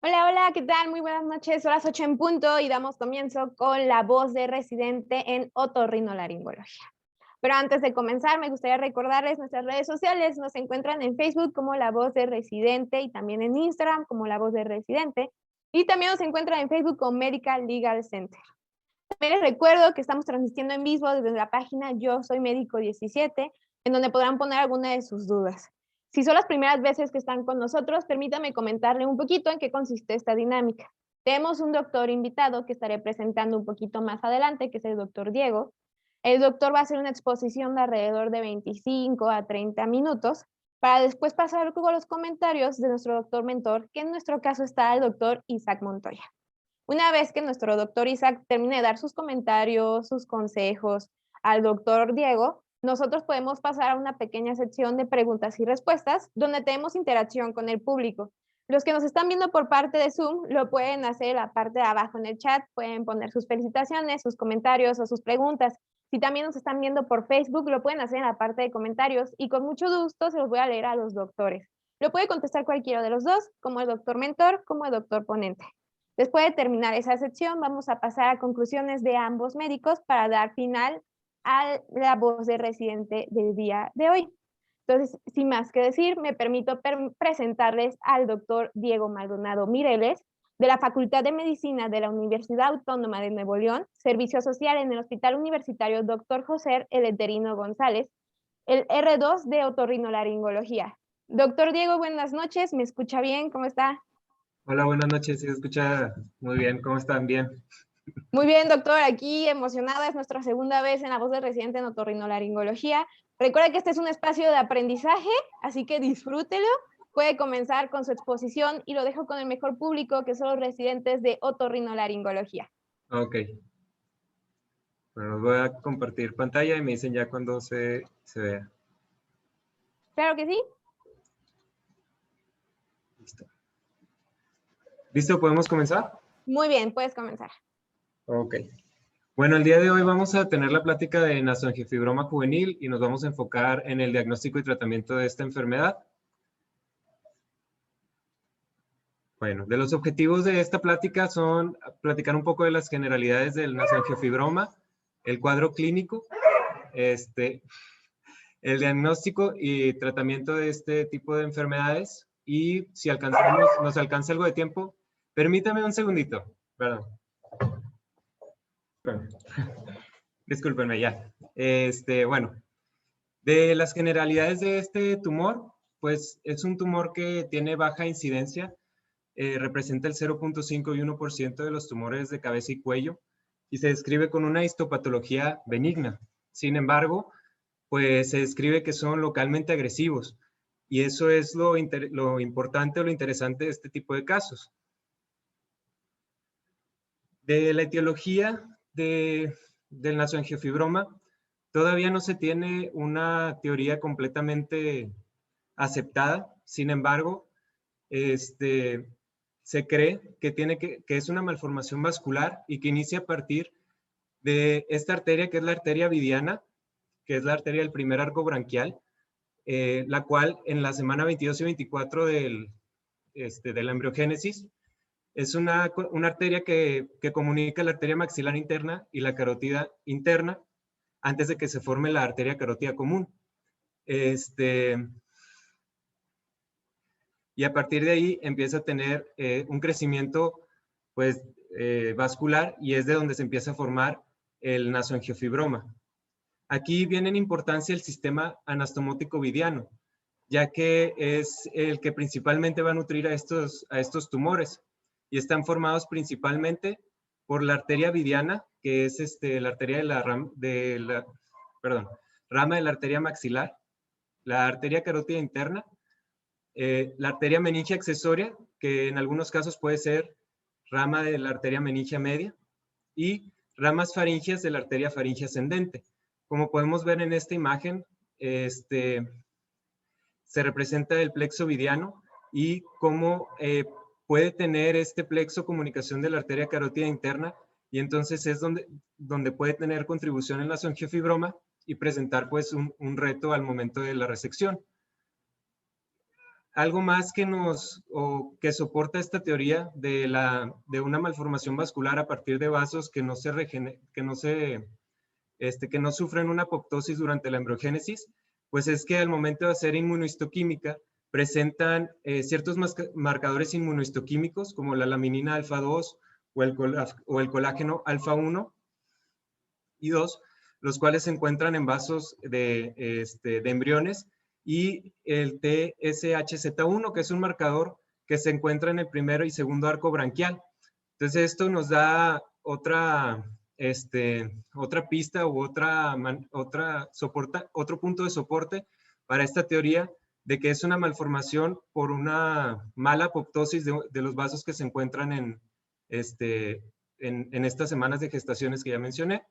Hola, hola, ¿qué tal? Muy buenas noches, son las 8 en punto y damos comienzo con la voz de residente en otorrinolaringología. Pero antes de comenzar, me gustaría recordarles nuestras redes sociales. Nos encuentran en Facebook como La Voz de Residente y también en Instagram como La Voz de Residente. Y también nos encuentran en Facebook como Medical Legal Center. También les recuerdo que estamos transmitiendo en vivo desde la página Yo Soy Médico 17, en donde podrán poner alguna de sus dudas. Si son las primeras veces que están con nosotros, permítame comentarle un poquito en qué consiste esta dinámica. Tenemos un doctor invitado que estaré presentando un poquito más adelante, que es el doctor Diego. El doctor va a hacer una exposición de alrededor de 25 a 30 minutos para después pasar con los comentarios de nuestro doctor mentor, que en nuestro caso está el doctor Isaac Montoya. Una vez que nuestro doctor Isaac termine de dar sus comentarios, sus consejos al doctor Diego, nosotros podemos pasar a una pequeña sección de preguntas y respuestas donde tenemos interacción con el público. Los que nos están viendo por parte de Zoom lo pueden hacer en la parte de abajo en el chat, pueden poner sus felicitaciones, sus comentarios o sus preguntas. Si también nos están viendo por Facebook, lo pueden hacer en la parte de comentarios y con mucho gusto se los voy a leer a los doctores. Lo puede contestar cualquiera de los dos, como el doctor mentor, como el doctor ponente. Después de terminar esa sección, vamos a pasar a conclusiones de ambos médicos para dar final a la voz de residente del día de hoy. Entonces, sin más que decir, me permito presentarles al doctor Diego Maldonado Mireles, de la Facultad de Medicina de la Universidad Autónoma de Nuevo León, Servicio Social en el Hospital Universitario Dr. José Eleterino González, el R2 de Otorrinolaringología. Doctor Diego, buenas noches, ¿me escucha bien? ¿Cómo está? Hola, buenas noches. Sí, se escucha muy bien. ¿Cómo están? Bien. Muy bien, doctor, aquí emocionada, es nuestra segunda vez en La Voz del Residente en otorrinolaringología. Recuerda que este es un espacio de aprendizaje, así que disfrútelo. Puede comenzar con su exposición y lo dejo con el mejor público, que son los residentes de otorrinolaringología. Ok. Bueno, voy a compartir pantalla y me dicen ya cuando se vea. Claro que sí. Listo. ¿Listo? ¿Podemos comenzar? Muy bien, puedes comenzar. Ok. Bueno, el día de hoy vamos a tener la plática de nasoangiofibroma juvenil y nos vamos a enfocar en el diagnóstico y tratamiento de esta enfermedad. Bueno, de los objetivos de esta plática son platicar un poco de las generalidades del nasoangiofibroma, el cuadro clínico, el diagnóstico y tratamiento de este tipo de enfermedades, y si nos alcanza algo de tiempo, permítame un segundito, perdón. Discúlpenme ya. Bueno, de las generalidades de este tumor, pues es un tumor que tiene baja incidencia, representa el 0.5 y 1% de los tumores de cabeza y cuello, y se describe con una histopatología benigna. Sin embargo, pues se describe que son localmente agresivos, y eso es lo importante o lo interesante de este tipo de casos. De la etiología del nasoangiofibroma, todavía no se tiene una teoría completamente aceptada. Sin embargo, se cree que es una malformación vascular y que inicia a partir de esta arteria, que es la arteria vidiana, que es la arteria del primer arco branquial, la cual en la semana 22 y 24 de la embriogénesis es una arteria que comunica la arteria maxilar interna y la carótida interna antes de que se forme la arteria carótida común. Y a partir de ahí empieza a tener un crecimiento pues, vascular, y es de donde se empieza a formar el nasoangiofibroma. Aquí viene en importancia el sistema anastomótico vidiano, ya que es el que principalmente va a nutrir a estos tumores, y están formados principalmente por la arteria vidiana, que es la arteria rama de la arteria maxilar, la arteria carótida interna, la arteria meningia accesoria, que en algunos casos puede ser rama de la arteria meningia media, y ramas faríngeas de la arteria faringe ascendente. Como podemos ver en esta imagen, se representa el plexo vidiano y cómo puede tener este plexo comunicación de la arteria carótida interna, y entonces es donde puede tener contribución en la nasoangiofibroma y presentar pues un reto al momento de la resección. algo más que soporta esta teoría de una malformación vascular a partir de vasos que no sufren una apoptosis durante la embriogénesis, pues es que al momento de hacer inmunohistoquímica presentan ciertos marcadores inmunohistoquímicos como la laminina alfa 2 o el colágeno alfa 1 y 2, los cuales se encuentran en vasos de embriones, y el TSHZ1, que es un marcador que se encuentra en el primero y segundo arco branquial. Entonces esto nos da otra pista u otro punto de soporte para esta teoría de que es una malformación por una mala apoptosis de los vasos que se encuentran en estas semanas de gestaciones que ya mencioné.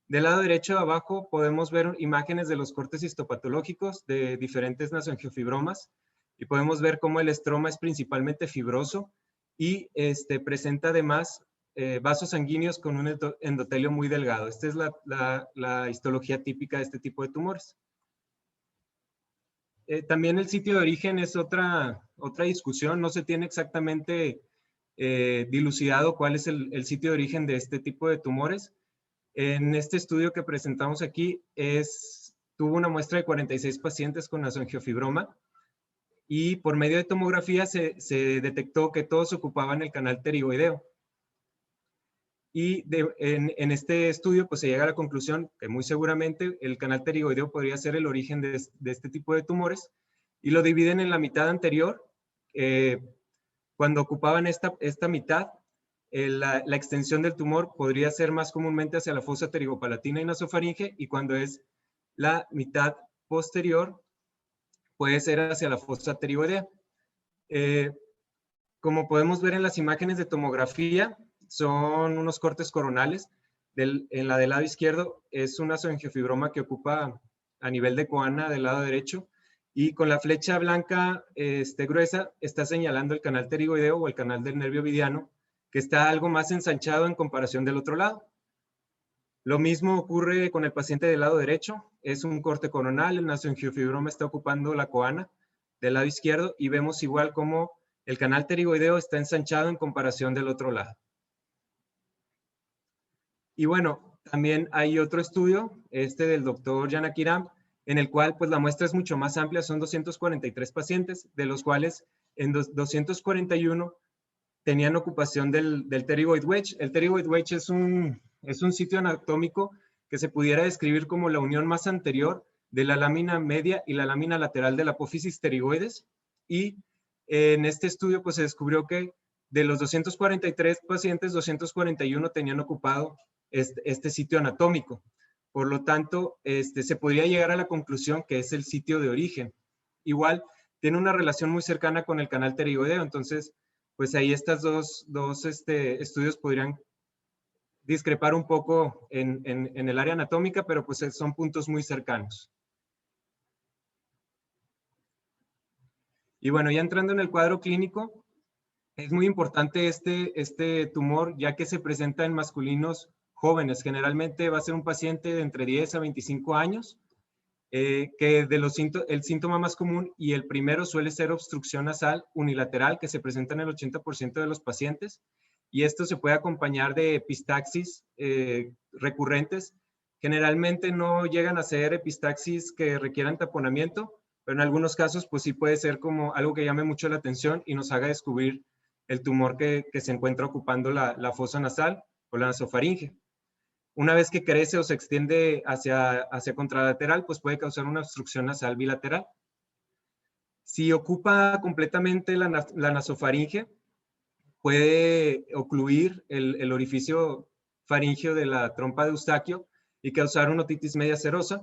Del lado derecho de abajo podemos ver imágenes de los cortes histopatológicos de diferentes nasoangiofibromas y podemos ver cómo el estroma es principalmente fibroso y presenta además vasos sanguíneos con un endotelio muy delgado. Esta es la histología típica de este tipo de tumores. También el sitio de origen es otra discusión. No se tiene exactamente dilucidado cuál es el sitio de origen de este tipo de tumores. En este estudio que presentamos aquí tuvo una muestra de 46 pacientes con nasoangiofibroma y por medio de tomografía se detectó que todos ocupaban el canal pterigoideo. Y en este estudio pues se llega a la conclusión que muy seguramente el canal pterigoideo podría ser el origen de este tipo de tumores, y lo dividen en la mitad anterior. Cuando ocupaban esta mitad, la extensión del tumor podría ser más comúnmente hacia la fosa pterigopalatina y nasofaringe, y cuando es la mitad posterior puede ser hacia la fosa pterigoidea. Como podemos ver en las imágenes de tomografía, son unos cortes coronales. En la del lado izquierdo es un nasoangiofibroma que ocupa a nivel de coana del lado derecho, y con la flecha blanca gruesa está señalando el canal pterigoideo o el canal del nervio ovidiano, que está algo más ensanchado en comparación del otro lado. Lo mismo ocurre con el paciente del lado derecho. Es un corte coronal, el nasoangiofibroma está ocupando la coana del lado izquierdo, y vemos igual como el canal pterigoideo está ensanchado en comparación del otro lado. Y bueno, también hay otro estudio, del doctor Janakiram, en el cual pues la muestra es mucho más amplia. Son 243 pacientes, de los cuales en 241 tenían ocupación del pterygoid wedge. El pterygoid wedge es un sitio anatómico que se pudiera describir como la unión más anterior de la lámina media y la lámina lateral de la apófisis pterigoides, y en este estudio pues se descubrió que de los 243 pacientes, 241 tenían ocupado este sitio anatómico. Por lo tanto, se podría llegar a la conclusión que es el sitio de origen. Igual, tiene una relación muy cercana con el canal pterigoideo. Entonces, pues ahí estas dos estudios podrían discrepar un poco en el área anatómica, pero pues son puntos muy cercanos. Y bueno, ya entrando en el cuadro clínico, es muy importante este tumor, ya que se presenta en masculinos jóvenes. Generalmente va a ser un paciente de entre 10 a 25 años, que el síntoma más común y el primero suele ser obstrucción nasal unilateral, que se presenta en el 80% de los pacientes, y esto se puede acompañar de epistaxis recurrentes. Generalmente no llegan a ser epistaxis que requieran taponamiento, pero en algunos casos pues sí puede ser como algo que llame mucho la atención y nos haga descubrir el tumor que se encuentra ocupando la fosa nasal o la nasofaringe. Una vez que crece o se extiende hacia contralateral, pues puede causar una obstrucción nasal bilateral. Si ocupa completamente la nasofaringe, puede ocluir el orificio faríngeo de la trompa de Eustaquio y causar una otitis media serosa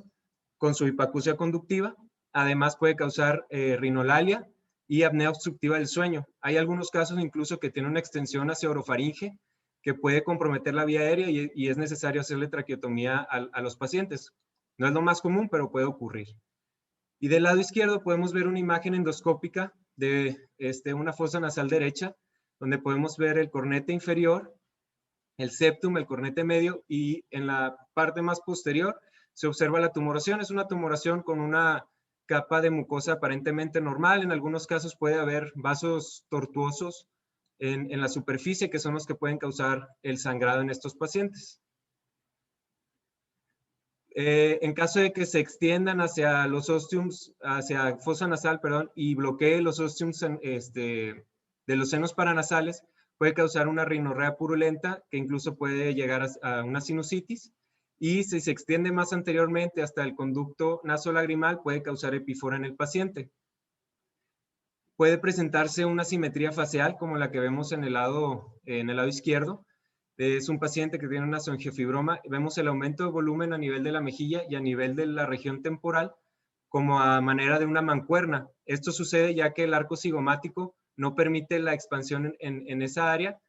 con su hipacusia conductiva. Además puede causar rinolalia y apnea obstructiva del sueño. Hay algunos casos incluso que tienen una extensión hacia orofaringe que puede comprometer la vía aérea, y es necesario hacerle traqueotomía a los pacientes. No es lo más común, pero puede ocurrir. Y del lado izquierdo podemos ver una imagen endoscópica de una fosa nasal derecha, donde podemos ver el cornete inferior, el septum, el cornete medio, y en la parte más posterior se observa la tumoración. Es una tumoración con una capa de mucosa aparentemente normal. En algunos casos puede haber vasos tortuosos en la superficie, que son los que pueden causar el sangrado en estos pacientes. En caso de que se extiendan hacia los ostiums, hacia fosa nasal, perdón, y bloquee los ostiums de los senos paranasales, puede causar una rinorrea purulenta que incluso puede llegar a una sinusitis. Y si se extiende más anteriormente hasta el conducto nasolagrimal, puede causar epífora en el paciente. Puede presentarse una simetría facial como la que vemos en el lado izquierdo. Es un paciente que tiene una nasogiofibroma. Vemos el aumento de volumen a nivel de la mejilla y a nivel de la región temporal como a manera de una mancuerna. Esto sucede ya que el arco cigomático no permite la expansión en esa área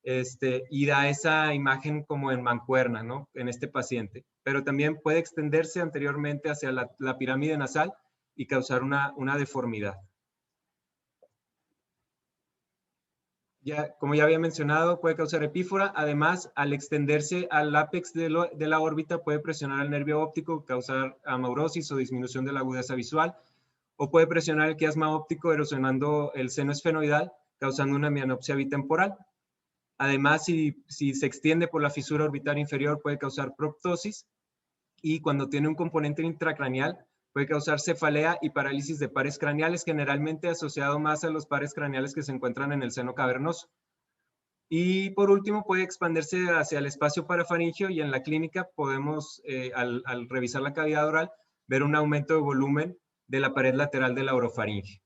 y da esa imagen como en mancuerna, ¿no? En este paciente. Pero también puede extenderse anteriormente hacia la pirámide nasal y causar una deformidad. Como ya había mencionado, puede causar epífora. Además, al extenderse al ápex de la órbita, puede presionar el nervio óptico, causar amaurosis o disminución de la agudeza visual, o puede presionar el quiasma óptico, erosionando el seno esfenoidal, causando una mianopsia bitemporal. Además, si se extiende por la fisura orbital inferior, puede causar proptosis, y cuando tiene un componente intracraneal, puede causar cefalea y parálisis de pares craneales, generalmente asociado más a los pares craneales que se encuentran en el seno cavernoso. Y por último, puede expandirse hacia el espacio parafaringeo, y en la clínica podemos, al revisar la cavidad oral, ver un aumento de volumen de la pared lateral de la orofaringe.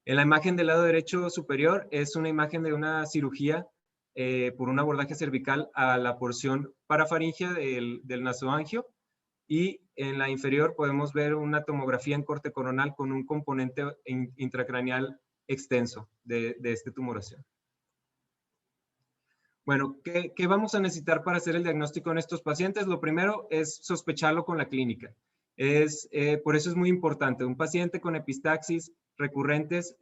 En la imagen del lado derecho superior es una imagen de una cirugía por un abordaje cervical a la porción parafaringea del nasoangio. Y en la inferior podemos ver una tomografía en corte coronal con un componente intracraneal extenso de esta tumoración. Bueno, ¿qué vamos a necesitar para hacer el diagnóstico en estos pacientes? Lo primero es sospecharlo con la clínica. Por eso es muy importante. Un paciente con epistaxis recurrentes,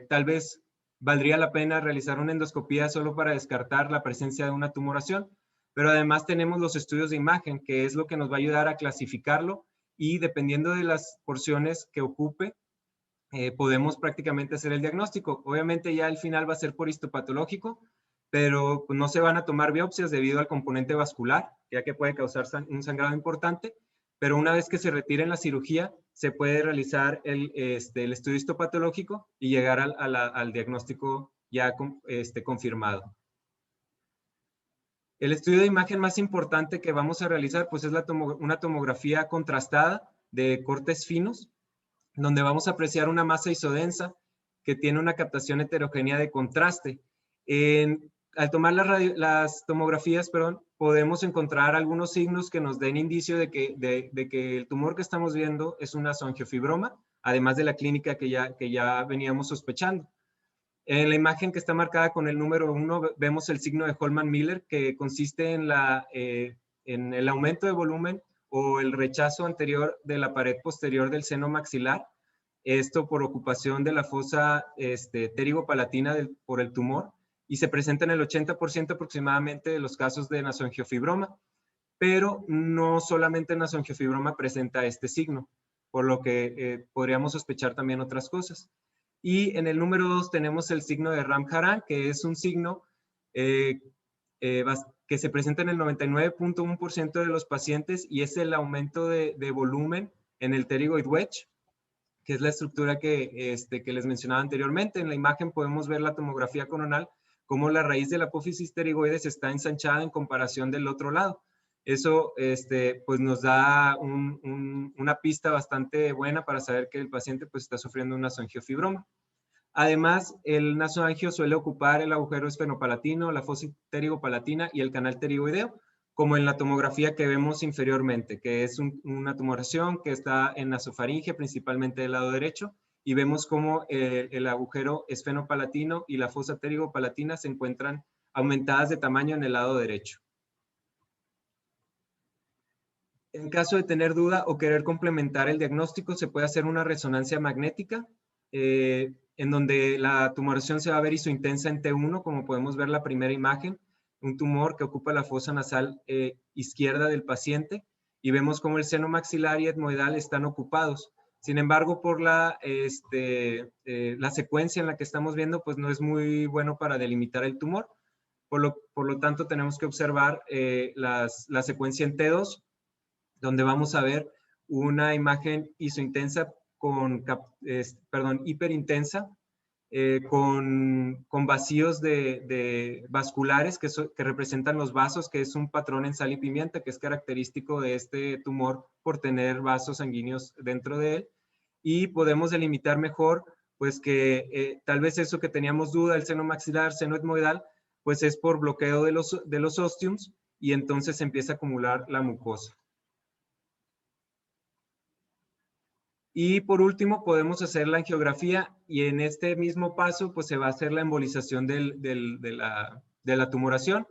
tal vez valdría la pena realizar una endoscopía solo para descartar la presencia de una tumoración. Pero además tenemos los estudios de imagen, que es lo que nos va a ayudar a clasificarlo, y dependiendo de las porciones que ocupe, podemos prácticamente hacer el diagnóstico. Obviamente ya al final va a ser por histopatológico, pero no se van a tomar biopsias debido al componente vascular, ya que puede causar un sangrado importante. Pero una vez que se retire la cirugía, se puede realizar el estudio histopatológico y llegar al diagnóstico ya confirmado. El estudio de imagen más importante que vamos a realizar pues es una tomografía contrastada de cortes finos, donde vamos a apreciar una masa isodensa que tiene una captación heterogénea de contraste. Al tomar las tomografías, podemos encontrar algunos signos que nos den indicio de que el tumor que estamos viendo es una nasogiofibroma, además de la clínica que ya veníamos sospechando. En la imagen que está marcada con el número 1 vemos el signo de Holman-Miller, que consiste en el aumento de volumen o el rechazo anterior de la pared posterior del seno maxilar. Esto por ocupación de la fosa pterygo-palatina por el tumor, y se presenta en el 80% aproximadamente de los casos de nasogiofibroma, pero no solamente nasogiofibroma presenta este signo, por lo que podríamos sospechar también otras cosas. Y en el número 2 tenemos el signo de Ramcharan, que es un signo que se presenta en el 99.1% de los pacientes, y es el aumento de volumen en el pterygoid wedge, que es la estructura que les mencionaba anteriormente. En la imagen podemos ver la tomografía coronal, cómo la raíz de la apófisis pterigoides está ensanchada en comparación del otro lado. Eso pues nos da una pista bastante buena para saber que el paciente pues está sufriendo un nasogiofibroma. Además, el nasoangio suele ocupar el agujero esfenopalatino, la fosa pterygopalatina y el canal pterigoideo, como en la tomografía que vemos inferiormente, que es una tumoración que está en nasofaringe, principalmente del lado derecho, y vemos cómo el agujero esfenopalatino y la fosa pterygopalatina se encuentran aumentadas de tamaño en el lado derecho. En caso de tener duda o querer complementar el diagnóstico, se puede hacer una resonancia magnética, en donde la tumoración se va a ver isointensa en T1, como podemos ver la primera imagen, un tumor que ocupa la fosa nasal izquierda del paciente, y vemos cómo el seno maxilar y etmoidal están ocupados. Sin embargo, por la secuencia en la que estamos viendo, pues no es muy bueno para delimitar el tumor. Por lo tanto, tenemos que observar la secuencia en T2, donde vamos a ver una imagen isointensa hiperintensa, con vacíos vasculares que representan los vasos, que es un patrón en sal y pimienta que es característico de este tumor por tener vasos sanguíneos dentro de él. Y podemos delimitar mejor, pues que tal vez eso que teníamos duda, el seno maxilar, seno etmoidal, pues es por bloqueo de los ostiums, y entonces se empieza a acumular la mucosa. Y por último, podemos hacer la angiografía, y en este mismo paso, pues se va a hacer la embolización de la tumoración.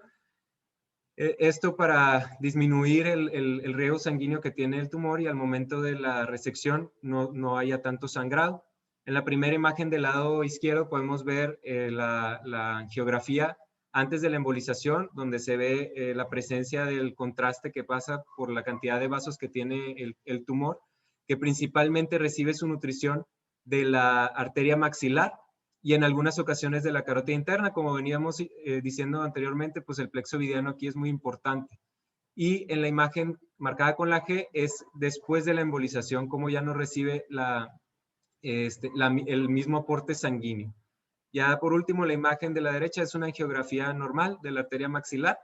Esto para disminuir el riego sanguíneo que tiene el tumor y al momento de la resección no haya tanto sangrado. En la primera imagen del lado izquierdo podemos ver la angiografía antes de la embolización, donde se ve la presencia del contraste que pasa por la cantidad de vasos que tiene el tumor, que principalmente recibe su nutrición de la arteria maxilar y en algunas ocasiones de la carótida interna. Como veníamos diciendo anteriormente, pues el plexo ovidiano aquí es muy importante. Y en la imagen marcada con la G es después de la embolización, como ya no recibe el mismo aporte sanguíneo. Ya por último, la imagen de la derecha es una angiografía normal de la arteria maxilar,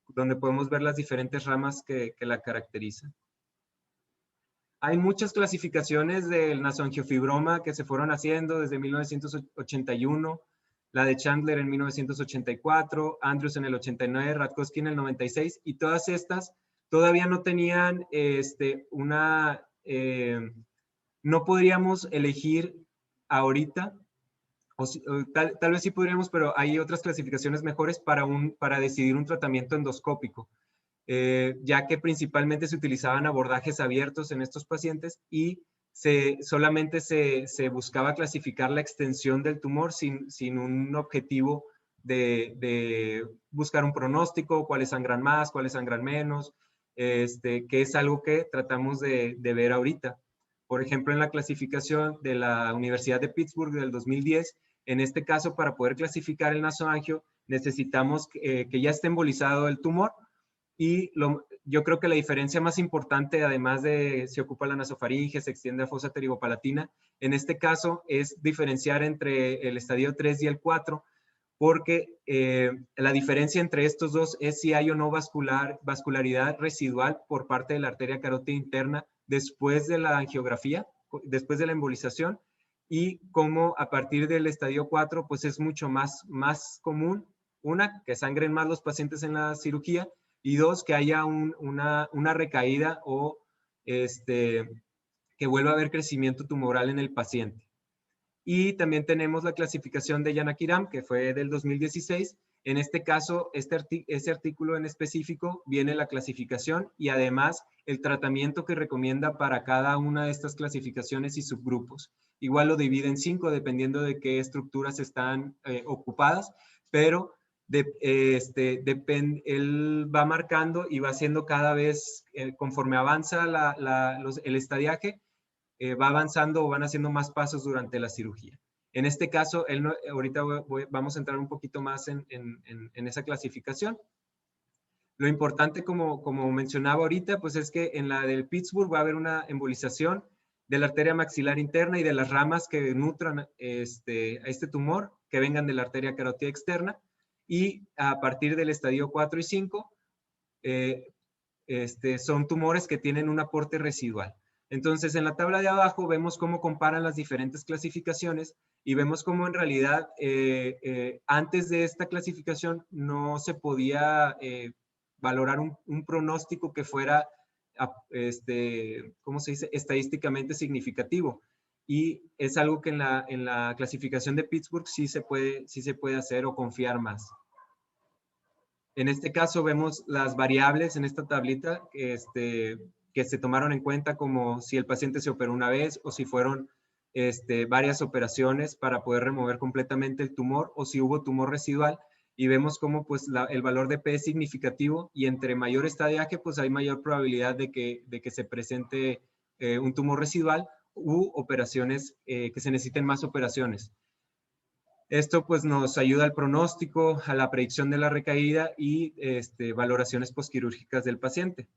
donde podemos ver las diferentes ramas que la caracterizan. Hay muchas clasificaciones del nasoangiofibroma que se fueron haciendo desde 1981, la de Chandler en 1984, Andrews en el 89, Ratkowski en el 96, y todas estas todavía no tenían no podríamos elegir ahorita, tal vez sí podríamos, pero hay otras clasificaciones mejores para decidir un tratamiento endoscópico. Ya que principalmente se utilizaban abordajes abiertos en estos pacientes y solamente se buscaba clasificar la extensión del tumor sin un objetivo de buscar un pronóstico, cuáles sangran más, cuáles sangran menos, que es algo que tratamos de ver ahorita. Por ejemplo, en la clasificación de la Universidad de Pittsburgh del 2010, en este caso, para poder clasificar el nasoangio, necesitamos que ya esté embolizado el tumor. Y yo creo que la diferencia más importante, además de si ocupa la nasofaringe, se extiende a fosa pterigopalatina, en este caso es diferenciar entre el estadio 3 y el 4, porque la diferencia entre estos dos es si hay o no vascularidad residual por parte de la arteria carótida interna después de la angiografía, después de la embolización, y como a partir del estadio 4, pues es mucho más común, que sangren más los pacientes en la cirugía, y dos, que haya una recaída o que vuelva a haber crecimiento tumoral en el paciente. Y también tenemos la clasificación de Yanakiram, que fue del 2016. En este caso, ese artículo en específico viene la clasificación y además el tratamiento que recomienda para cada una de estas clasificaciones y subgrupos. Igual lo divide en 5 dependiendo de qué estructuras están ocupadas, pero él va marcando y va haciendo cada vez, conforme avanza el estadiaje, va avanzando o van haciendo más pasos durante la cirugía. En este caso, ahorita vamos a entrar un poquito más en esa clasificación. Lo importante, como mencionaba ahorita, pues es que en la del Pittsburgh va a haber una embolización de la arteria maxilar interna y de las ramas que nutran a este tumor, que vengan de la arteria carótida externa, y a partir del estadio 4 y 5 son tumores que tienen un aporte residual. Entonces, en la tabla de abajo vemos cómo comparan las diferentes clasificaciones y vemos cómo en realidad antes de esta clasificación no se podía valorar un pronóstico que fuera, ¿cómo se dice?, estadísticamente significativo. Y es algo que en la clasificación de Pittsburgh sí se puede hacer o confiar más. En este caso vemos las variables en esta tablita que se tomaron en cuenta, como si el paciente se operó una vez o si fueron varias operaciones para poder remover completamente el tumor o si hubo tumor residual, y vemos cómo pues el valor de P es significativo y entre mayor estadiaje pues hay mayor probabilidad de que se presente un tumor residual u operaciones que se necesiten más operaciones. Esto pues nos ayuda al pronóstico, a la predicción de la recaída y valoraciones postquirúrgicas del paciente.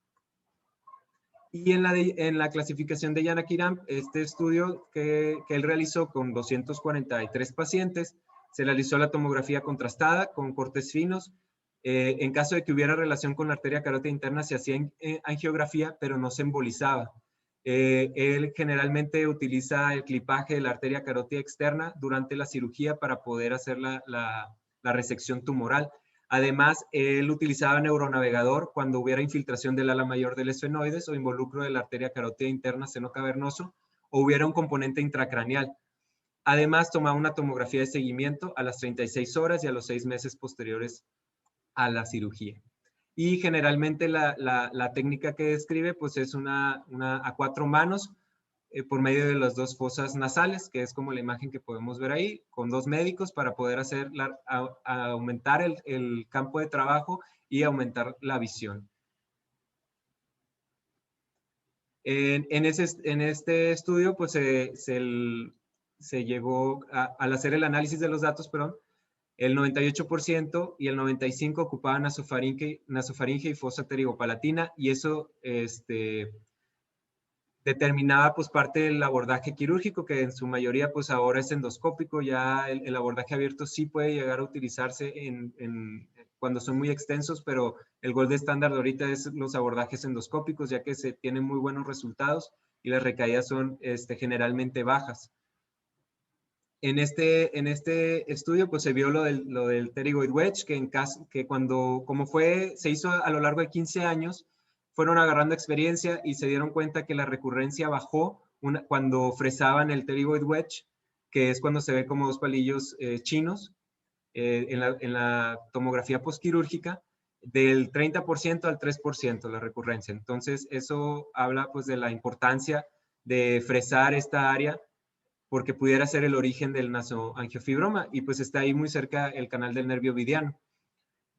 Y en la clasificación de Yanakiram, este estudio que él realizó con 243 pacientes, se realizó la tomografía contrastada con cortes finos. En caso de que hubiera relación con la arteria carótida interna, se hacía angiografía, pero no se embolizaba. Él generalmente utiliza el clipaje de la arteria carótida externa durante la cirugía para poder hacer la resección tumoral. Además, él utilizaba neuronavegador cuando hubiera infiltración del ala mayor del esfenoides o involucro de la arteria carótida interna seno cavernoso o hubiera un componente intracraneal. Además, tomaba una tomografía de seguimiento a las 36 horas y a los 6 meses posteriores a la cirugía. Y generalmente la técnica que describe pues es una a 4 manos por medio de las 2 fosas nasales, que es como la imagen que podemos ver ahí, con 2 médicos para poder hacer aumentar el campo de trabajo y aumentar la visión. En este estudio pues se llegó al hacer el análisis de los datos, perdón, el 98% y el 95% ocupaban nasofaringe y fosa pterigopalatina, y eso determinaba pues parte del abordaje quirúrgico, que en su mayoría pues ahora es endoscópico. Ya el abordaje abierto sí puede llegar a utilizarse cuando son muy extensos, pero el gold estándar de ahorita es los abordajes endoscópicos, ya que se tienen muy buenos resultados y las recaídas son generalmente bajas. En este estudio pues se vio lo del pterygoid wedge, que como se hizo a lo largo de 15 años, fueron agarrando experiencia y se dieron cuenta que la recurrencia bajó cuando fresaban el pterygoid wedge, que es cuando se ve como 2 palillos chinos en la tomografía postquirúrgica, del 30% al 3% la recurrencia. Entonces eso habla pues de la importancia de fresar esta área, porque pudiera ser el origen del nasoangiofibroma, y pues está ahí muy cerca el canal del nervio ovidiano.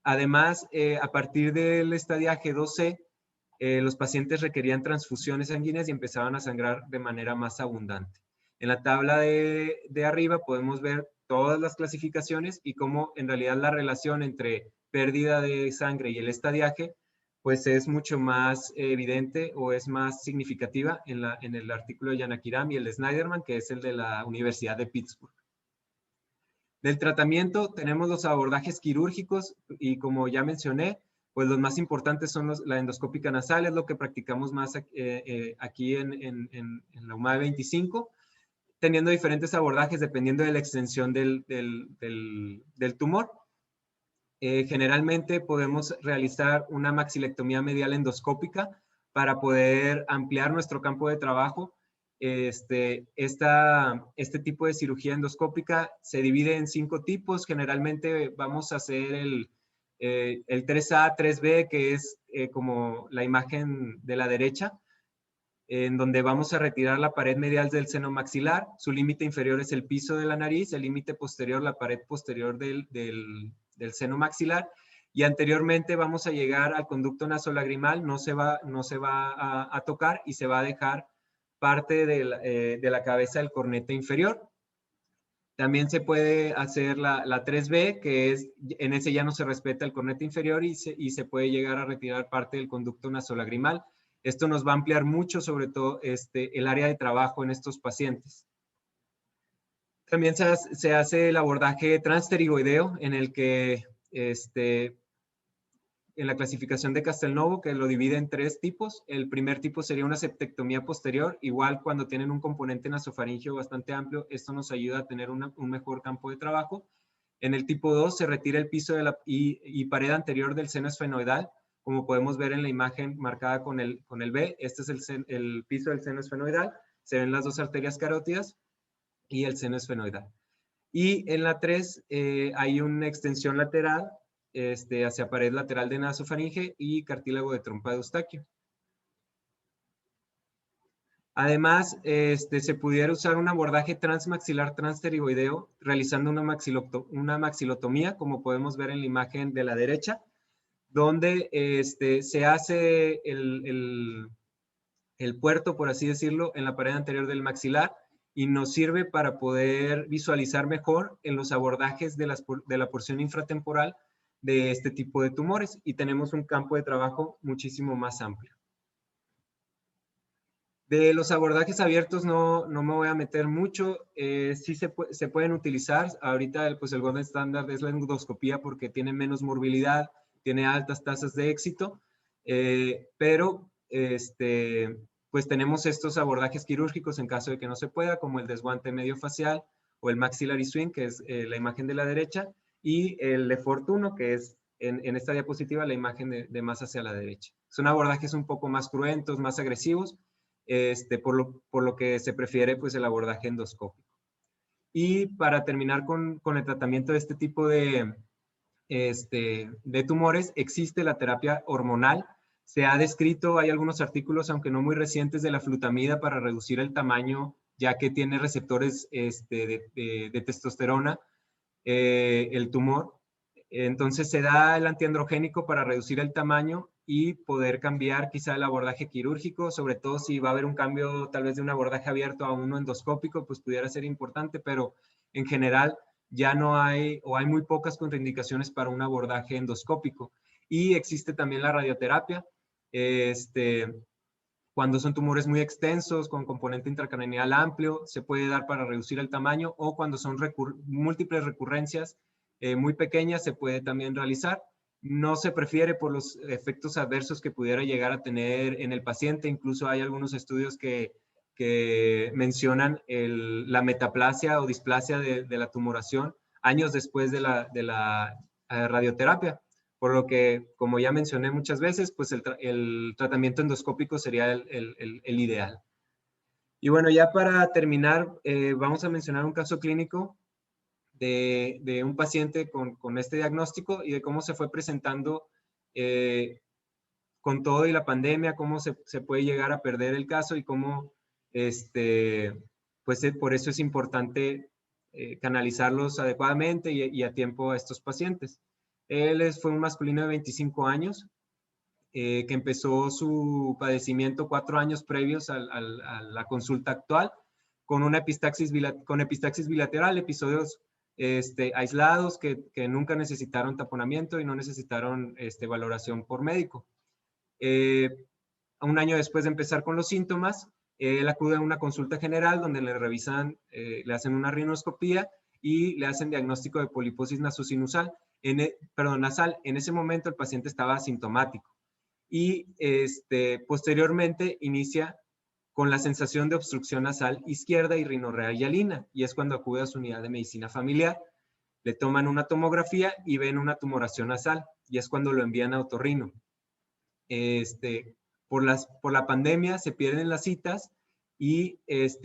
Además, a partir del estadiaje 2C, los pacientes requerían transfusiones sanguíneas y empezaban a sangrar de manera más abundante. En la tabla de arriba podemos ver todas las clasificaciones y cómo en realidad la relación entre pérdida de sangre y el estadiaje pues es mucho más evidente o es más significativa en el artículo de Yanakiram y el de Snyderman, que es el de la Universidad de Pittsburgh. Del tratamiento tenemos los abordajes quirúrgicos y, como ya mencioné, pues los más importantes son la endoscópica nasal, es lo que practicamos más aquí en la UMAE 25, teniendo diferentes abordajes dependiendo de la extensión del tumor. Generalmente podemos realizar una maxilectomía medial endoscópica para poder ampliar nuestro campo de trabajo. Este tipo de cirugía endoscópica se divide en 5 tipos. Generalmente vamos a hacer el 3A, 3B, que es como la imagen de la derecha, en donde vamos a retirar la pared medial del seno maxilar. Su límite inferior es el piso de la nariz, el límite posterior la pared posterior del seno maxilar, y anteriormente vamos a llegar al conducto nasolagrimal. No se va a tocar y se va a dejar parte de la cabeza del cornete inferior. También se puede hacer la 3B, que es, en ese ya no se respeta el cornete inferior y se puede llegar a retirar parte del conducto nasolagrimal. Esto nos va a ampliar mucho, sobre todo el área de trabajo en estos pacientes. También se hace el abordaje transpterigoideo, en el que en la clasificación de Castelnuovo, que lo divide en 3 tipos. El primer tipo sería una septectomía posterior. Igual, cuando tienen un componente nasofaringeo bastante amplio, esto nos ayuda a tener un mejor campo de trabajo. En el tipo 2 se retira el piso y pared anterior del seno esfenoidal, como podemos ver en la imagen marcada con el B. Este es el piso del seno esfenoidal. Se ven las 2 arterias carótidas y el seno esfenoidal. Y en la 3 hay una extensión lateral hacia pared lateral de nasofaringe y cartílago de trompa de Eustaquio. Además, se pudiera usar un abordaje transmaxilar transpterigoideo realizando una maxilotomía, como podemos ver en la imagen de la derecha, donde se hace el puerto, por así decirlo, en la pared anterior del maxilar y nos sirve para poder visualizar mejor en los abordajes de la porción infratemporal de este tipo de tumores y tenemos un campo de trabajo muchísimo más amplio. De los abordajes abiertos no me voy a meter mucho, sí se pueden utilizar. Ahorita pues el gold standard es la endoscopía porque tiene menos morbilidad, tiene altas tasas de éxito, pero pues tenemos estos abordajes quirúrgicos en caso de que no se pueda, como el desguante medio facial o el maxillary swing, que es la imagen de la derecha, y el Lefort 1, que es en esta diapositiva la imagen de más hacia la derecha. Son abordajes un poco más cruentos, más agresivos, por lo que se prefiere pues el abordaje endoscópico. Y para terminar con el tratamiento de este tipo de tumores, existe la terapia hormonal. Se ha descrito, hay algunos artículos, aunque no muy recientes, de la flutamida para reducir el tamaño, ya que tiene receptores de testosterona, el tumor. Entonces se da el antiandrogénico para reducir el tamaño y poder cambiar quizá el abordaje quirúrgico, sobre todo si va a haber un cambio tal vez de un abordaje abierto a uno endoscópico, pues pudiera ser importante, pero en general ya no hay o hay muy pocas contraindicaciones para un abordaje endoscópico. Y existe también la radioterapia, cuando son tumores muy extensos con componente intracraneal amplio, se puede dar para reducir el tamaño, o cuando son múltiples recurrencias muy pequeñas, se puede también realizar. No se prefiere por los efectos adversos que pudiera llegar a tener en el paciente. Incluso hay algunos estudios que mencionan la metaplasia o displasia de la tumoración años después de la radioterapia. Por lo que, como ya mencioné muchas veces, pues el tratamiento endoscópico sería el ideal. Y bueno, ya para terminar, vamos a mencionar un caso clínico de un paciente con este diagnóstico y de cómo se fue presentando con todo y la pandemia, cómo se puede llegar a perder el caso y cómo, pues por eso es importante canalizarlos adecuadamente y a tiempo a estos pacientes. Él fue un masculino de 25 años que empezó su padecimiento 4 años previos a la consulta actual con una epistaxis bilateral, episodios aislados que nunca necesitaron taponamiento y no necesitaron valoración por médico. Un año después de empezar con los síntomas, él acude a una consulta general donde le revisan, le hacen una rinoscopía y le hacen diagnóstico de poliposis nasosinusal, nasal. En ese momento el paciente estaba asintomático y posteriormente inicia con la sensación de obstrucción nasal izquierda y rinorrea hialina, y es cuando acude a su unidad de medicina familiar. Le toman una tomografía y ven una tumoración nasal, y es cuando lo envían a otorrino. Por la pandemia se pierden las citas y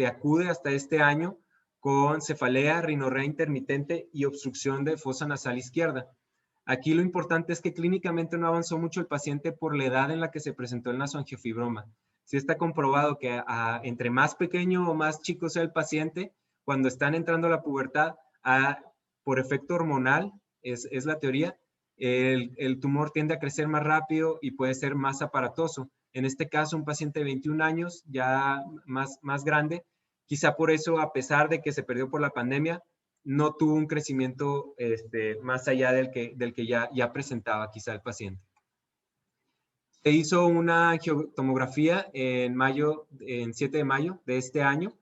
acude hasta este año con cefalea, rinorrea intermitente y obstrucción de fosa nasal izquierda. Aquí lo importante es que clínicamente no avanzó mucho el paciente por la edad en la que se presentó el nasoangiofibroma. Sí está comprobado que entre más pequeño o más chico sea el paciente, cuando están entrando a la pubertad, por efecto hormonal, es la teoría, el tumor tiende a crecer más rápido y puede ser más aparatoso. En este caso, un paciente de 21 años, ya más grande, quizá por eso, a pesar de que se perdió por la pandemia, no tuvo un crecimiento más allá del que ya presentaba quizá el paciente. Se hizo una angiotomografía en 7 de mayo de este año.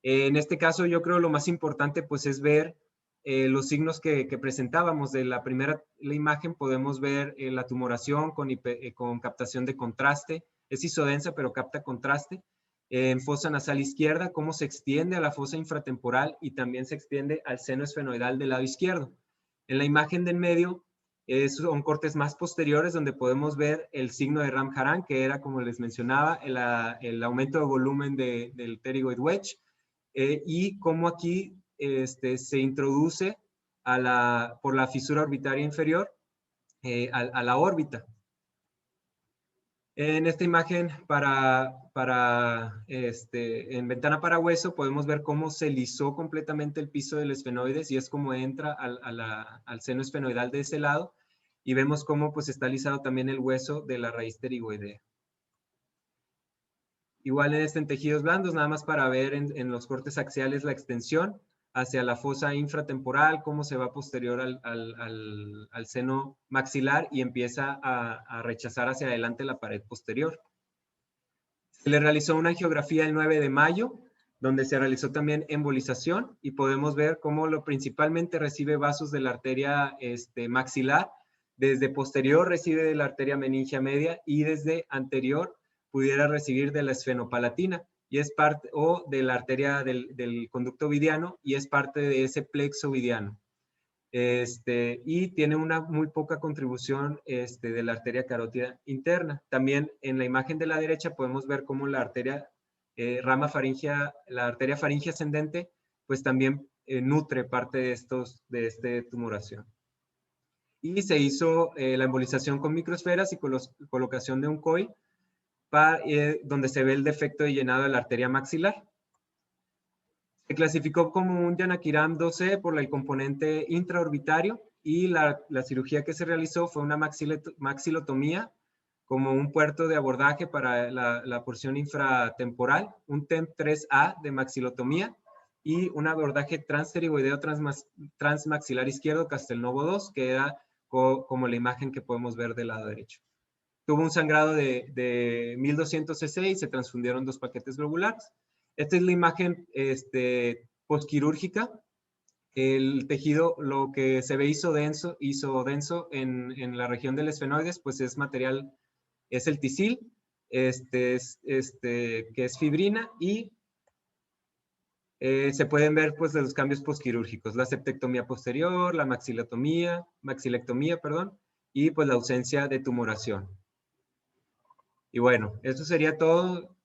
En este caso, yo creo lo más importante pues es ver los signos que presentábamos. De la imagen podemos ver la tumoración con captación de contraste. Es isodensa, pero capta contraste. En fosa nasal izquierda, cómo se extiende a la fosa infratemporal y también se extiende al seno esfenoidal del lado izquierdo. En la imagen del medio son cortes más posteriores donde podemos ver el signo de Ramcharan, que era, como les mencionaba, el aumento de volumen del pterygoid wedge, y cómo aquí se introduce por la fisura orbitaria inferior a la órbita. En esta imagen en ventana para hueso podemos ver cómo se lisó completamente el piso del esfenoides y es como entra al seno esfenoidal de ese lado, y vemos cómo pues está lisado también el hueso de la raíz pterigoidea. Igual en tejidos blandos, nada más para ver en los cortes axiales la extensión hacia la fosa infratemporal, cómo se va posterior al seno maxilar y empieza a rechazar hacia adelante la pared posterior. Se le realizó una angiografía el 9 de mayo, donde se realizó también embolización y podemos ver cómo principalmente recibe vasos de la arteria maxilar, desde posterior recibe de la arteria meningia media y desde anterior pudiera recibir de la esfenopalatina y es parte, o de la arteria del conducto vidiano y es parte de ese plexo vidiano. Y tiene una muy poca contribución de la arteria carótida interna. También en la imagen de la derecha podemos ver cómo la arteria la arteria faríngea ascendente, pues también nutre parte de esta tumoración. Y se hizo la embolización con microesferas y colocación de un coil, donde se ve el defecto de llenado de la arteria maxilar. Se clasificó como un Yanakiram 2C por el componente intraorbitario y la cirugía que se realizó fue una maxilotomía como un puerto de abordaje para la porción infratemporal, un TEMP 3A de maxilotomía y un abordaje transpterigoideo transmaxilar izquierdo Castelnuovo 2, que era como la imagen que podemos ver del lado derecho. Tuvo un sangrado de 1200 cc y se transfundieron 2 paquetes globulares. Esta es la imagen postquirúrgica. El tejido, lo que se ve hizo denso en la región del esfenoides, pues es material, es el tisil, que es fibrina y se pueden ver pues de los cambios postquirúrgicos, la septectomía posterior, la maxilectomía, perdón, y pues la ausencia de tumoración. Y bueno, eso sería todo.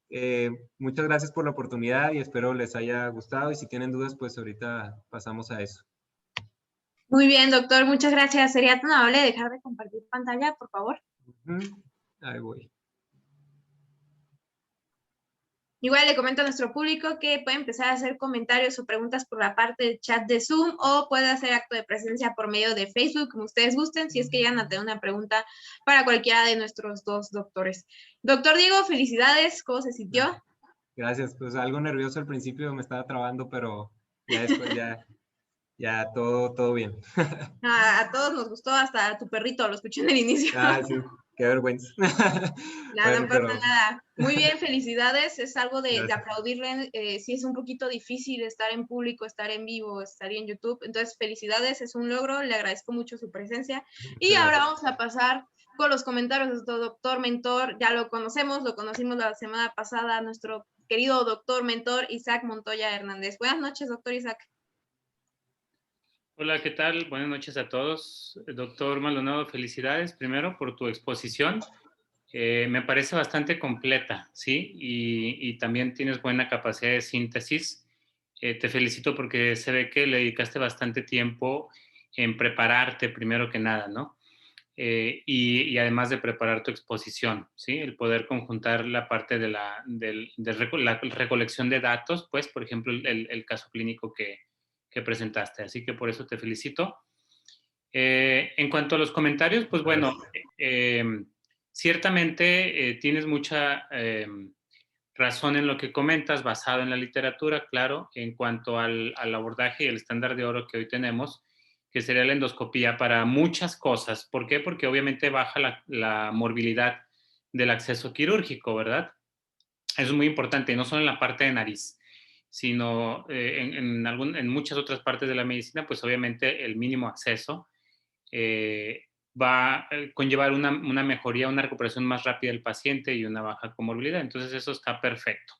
Muchas gracias por la oportunidad y espero les haya gustado. Y si tienen dudas, pues ahorita pasamos a eso. Muy bien, doctor, muchas gracias. ¿Sería tan amable dejar de compartir pantalla, por favor? Ahí voy. Igual le comento a nuestro público que puede empezar a hacer comentarios o preguntas por la parte del chat de Zoom o puede hacer acto de presencia por medio de Facebook, como ustedes gusten, si es que llegan a tener una pregunta para cualquiera de nuestros dos doctores. Doctor Diego, felicidades, ¿cómo se sintió? Gracias, pues algo nervioso al principio, me estaba trabando, pero ya después ya todo bien. A todos nos gustó, hasta a tu perrito, lo escuché en el inicio. Sí, qué vergüenza. No pasa nada. Muy bien, felicidades. Es algo de aplaudirle. Sí es un poquito difícil estar en público, estar en vivo, estar en YouTube. Entonces, felicidades, es un logro. Le agradezco mucho su presencia. Y ahora vamos a pasar con los comentarios de nuestro doctor mentor. Ya lo conocimos la semana pasada, nuestro querido doctor mentor Isaac Montoya Hernández. Buenas noches, doctor Isaac. Hola, ¿qué tal? Buenas noches a todos. Doctor Maldonado, felicidades primero por tu exposición. Me parece bastante completa, ¿sí? Y también tienes buena capacidad de síntesis. Te felicito porque se ve que le dedicaste bastante tiempo en prepararte primero que nada, ¿no? Y además de preparar tu exposición, ¿sí? El poder conjuntar la parte de la recolección de datos, pues, por ejemplo, el caso clínico que presentaste. Así que por eso te felicito. En cuanto a los comentarios, pues bueno, ciertamente tienes mucha razón en lo que comentas, basado en la literatura, claro, en cuanto al abordaje y el estándar de oro que hoy tenemos, que sería la endoscopía para muchas cosas. ¿Por qué? Porque obviamente baja la morbilidad del acceso quirúrgico, ¿verdad? Eso es muy importante, no solo en la parte de nariz, sino en muchas otras partes de la medicina, pues obviamente el mínimo acceso va a conllevar una mejoría, una recuperación más rápida del paciente y una baja comorbilidad. Entonces eso está perfecto.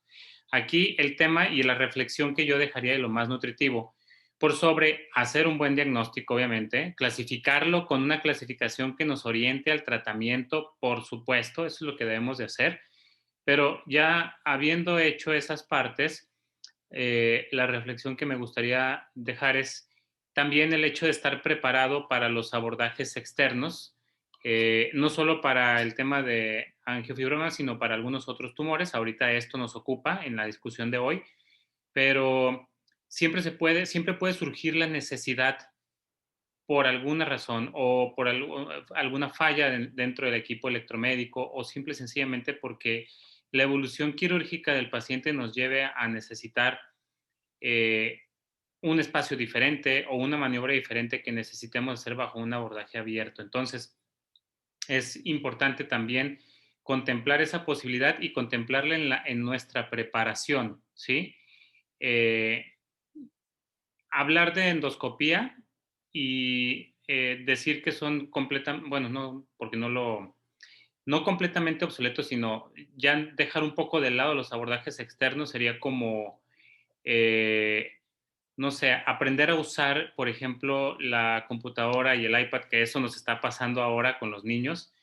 Aquí el tema y la reflexión que yo dejaría de lo más nutritivo, por sobre hacer un buen diagnóstico, obviamente, clasificarlo con una clasificación que nos oriente al tratamiento, por supuesto, eso es lo que debemos de hacer, pero ya habiendo hecho esas partes, la reflexión que me gustaría dejar es también el hecho de estar preparado para los abordajes externos, no solo para el tema de angiofibroma, sino para algunos otros tumores. Ahorita esto nos ocupa en la discusión de hoy, pero siempre puede surgir la necesidad por alguna razón o por alguna falla dentro del equipo electromédico o simple y sencillamente porque la evolución quirúrgica del paciente nos lleve a necesitar un espacio diferente o una maniobra diferente que necesitemos hacer bajo un abordaje abierto. Entonces, es importante también contemplar esa posibilidad y contemplarla en nuestra preparación, ¿sí? Hablar de endoscopía y decir que son completamente, bueno, no, porque no completamente obsoletos, sino ya dejar un poco de lado los abordajes externos sería como, no sé, aprender a usar, por ejemplo, la computadora y el iPad, que eso nos está pasando ahora con los niños,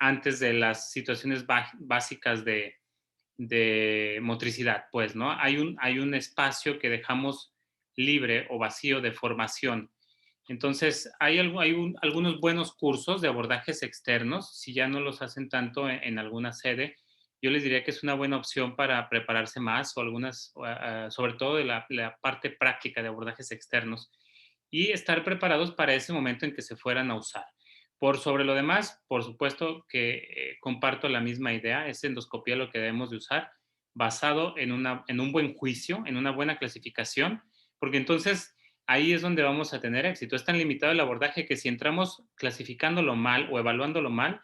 antes de las situaciones básicas de motricidad, pues, ¿no? Hay un espacio que dejamos libre o vacío de formación. Entonces, hay algunos buenos cursos de abordajes externos, si ya no los hacen tanto en alguna sede, yo les diría que es una buena opción para prepararse más o algunas, sobre todo de la parte práctica de abordajes externos y estar preparados para ese momento en que se fueran a usar. Por sobre lo demás, por supuesto que comparto la misma idea, es endoscopía lo que debemos de usar, basado en un buen juicio, en una buena clasificación, porque entonces ahí es donde vamos a tener éxito. Es tan limitado el abordaje que si entramos clasificándolo mal o evaluándolo mal,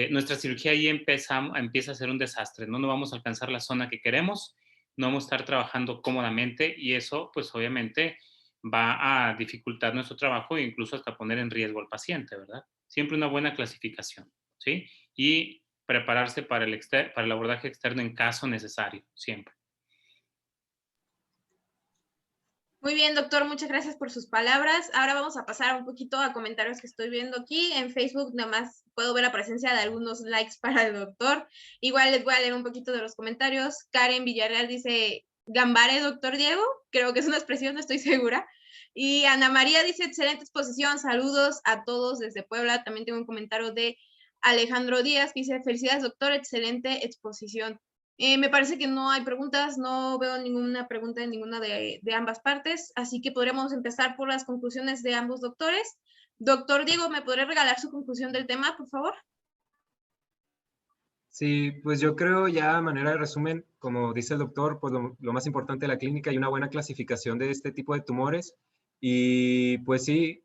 nuestra cirugía ahí empieza a ser un desastre, ¿no? No vamos a alcanzar la zona que queremos, no vamos a estar trabajando cómodamente y eso, pues obviamente, va a dificultar nuestro trabajo e incluso hasta poner en riesgo al paciente, ¿verdad? Siempre una buena clasificación, ¿sí? Y prepararse para el abordaje externo en caso necesario, siempre. Muy bien, doctor, muchas gracias por sus palabras. Ahora vamos a pasar un poquito a comentarios que estoy viendo aquí. En Facebook nada más puedo ver la presencia de algunos likes para el doctor. Igual les voy a leer un poquito de los comentarios. Karen Villarreal dice, Gambare, doctor Diego. Creo que es una expresión, no estoy segura. Y Ana María dice, excelente exposición. Saludos a todos desde Puebla. También tengo un comentario de Alejandro Díaz que dice, felicidades, doctor, excelente exposición. Me parece que no hay preguntas, no veo ninguna pregunta en ninguna de ambas partes, así que podríamos empezar por las conclusiones de ambos doctores. Doctor Diego, ¿me podría regalar su conclusión del tema, por favor? Sí, pues yo creo ya a manera de resumen, como dice el doctor, pues lo más importante de la clínica, hay una buena clasificación de este tipo de tumores y pues sí,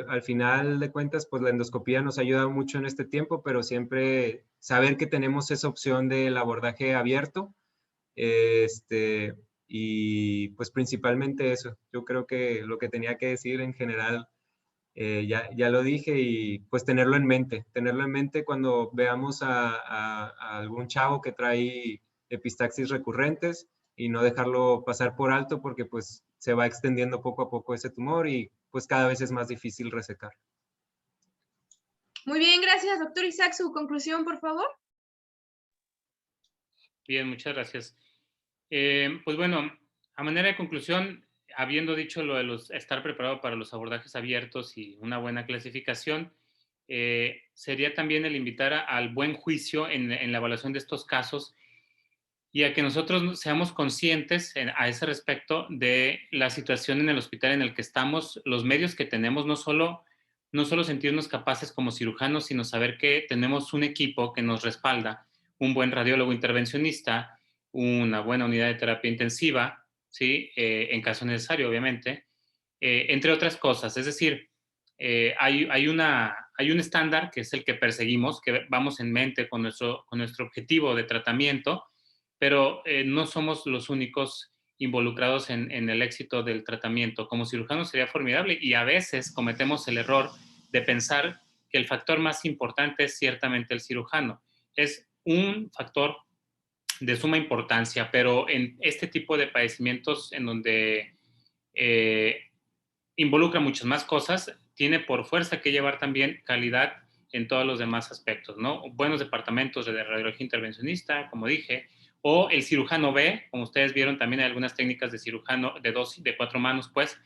al final de cuentas, pues la endoscopía nos ayuda mucho en este tiempo, pero siempre saber que tenemos esa opción del abordaje abierto, y pues principalmente eso. Yo creo que lo que tenía que decir en general ya lo dije y pues tenerlo en mente cuando veamos a algún chavo que trae epistaxis recurrentes y no dejarlo pasar por alto porque pues se va extendiendo poco a poco ese tumor y pues cada vez es más difícil resecar. Muy bien, gracias, doctor Isaac. Su conclusión, por favor. Bien, muchas gracias. Pues bueno, a manera de conclusión, habiendo dicho lo de estar preparado para los abordajes abiertos y una buena clasificación, sería también el invitar al buen juicio en la evaluación de estos casos y a que nosotros seamos conscientes a ese respecto de la situación en el hospital en el que estamos, los medios que tenemos, no solo sentirnos capaces como cirujanos, sino saber que tenemos un equipo que nos respalda, un buen radiólogo intervencionista, una buena unidad de terapia intensiva, ¿sí? En caso necesario, obviamente, entre otras cosas. Es decir, hay un estándar que es el que perseguimos, que vamos en mente con nuestro objetivo de tratamiento, pero no somos los únicos involucrados en el éxito del tratamiento. Como cirujanos sería formidable y a veces cometemos el error de pensar que el factor más importante es ciertamente el cirujano. Es un factor de suma importancia, pero en este tipo de padecimientos en donde involucra muchas más cosas, tiene por fuerza que llevar también calidad en todos los demás aspectos, ¿no? Buenos departamentos de radiología intervencionista, como dije, o el cirujano B, como ustedes vieron, también hay algunas técnicas de cirujano de 4 manos, pues,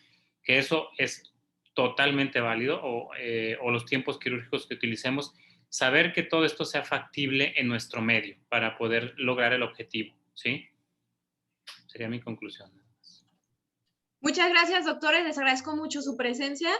que eso es totalmente válido, o los tiempos quirúrgicos que utilicemos, saber que todo esto sea factible en nuestro medio para poder lograr el objetivo, ¿sí? Sería mi conclusión. Muchas gracias, doctores. Les agradezco mucho su presencia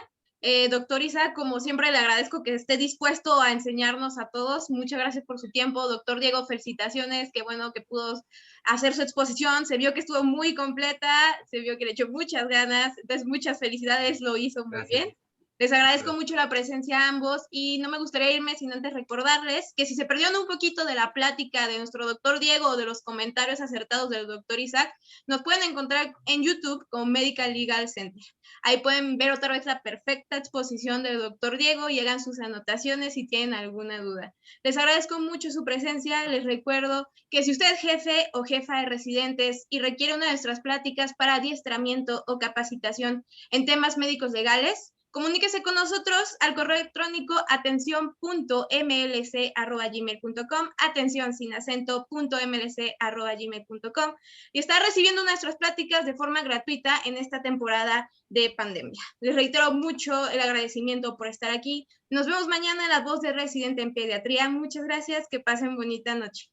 Doctor Isaac, como siempre le agradezco que esté dispuesto a enseñarnos a todos. Muchas gracias por su tiempo. Doctor Diego, felicitaciones. Qué bueno que pudo hacer su exposición. Se vio que estuvo muy completa, se vio que le echó muchas ganas. Entonces, muchas felicidades, lo hizo muy bien. Les agradezco mucho la presencia a ambos y no me gustaría irme sin antes recordarles que si se perdieron un poquito de la plática de nuestro doctor Diego o de los comentarios acertados del doctor Isaac, nos pueden encontrar en YouTube como Medical Legal Center. Ahí pueden ver otra vez la perfecta exposición del doctor Diego y hagan sus anotaciones si tienen alguna duda. Les agradezco mucho su presencia. Les recuerdo que si usted es jefe o jefa de residentes y requiere una de nuestras pláticas para adiestramiento o capacitación en temas médicos legales, comuníquese con nosotros al correo electrónico atención.mlc@gmail.com, atención sin acento.mlc@gmail.com, y está recibiendo nuestras pláticas de forma gratuita en esta temporada de pandemia. Les reitero mucho el agradecimiento por estar aquí. Nos vemos mañana en La Voz de Residente en Pediatría. Muchas gracias, que pasen bonita noche.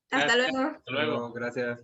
Hasta luego. Hasta luego. Gracias.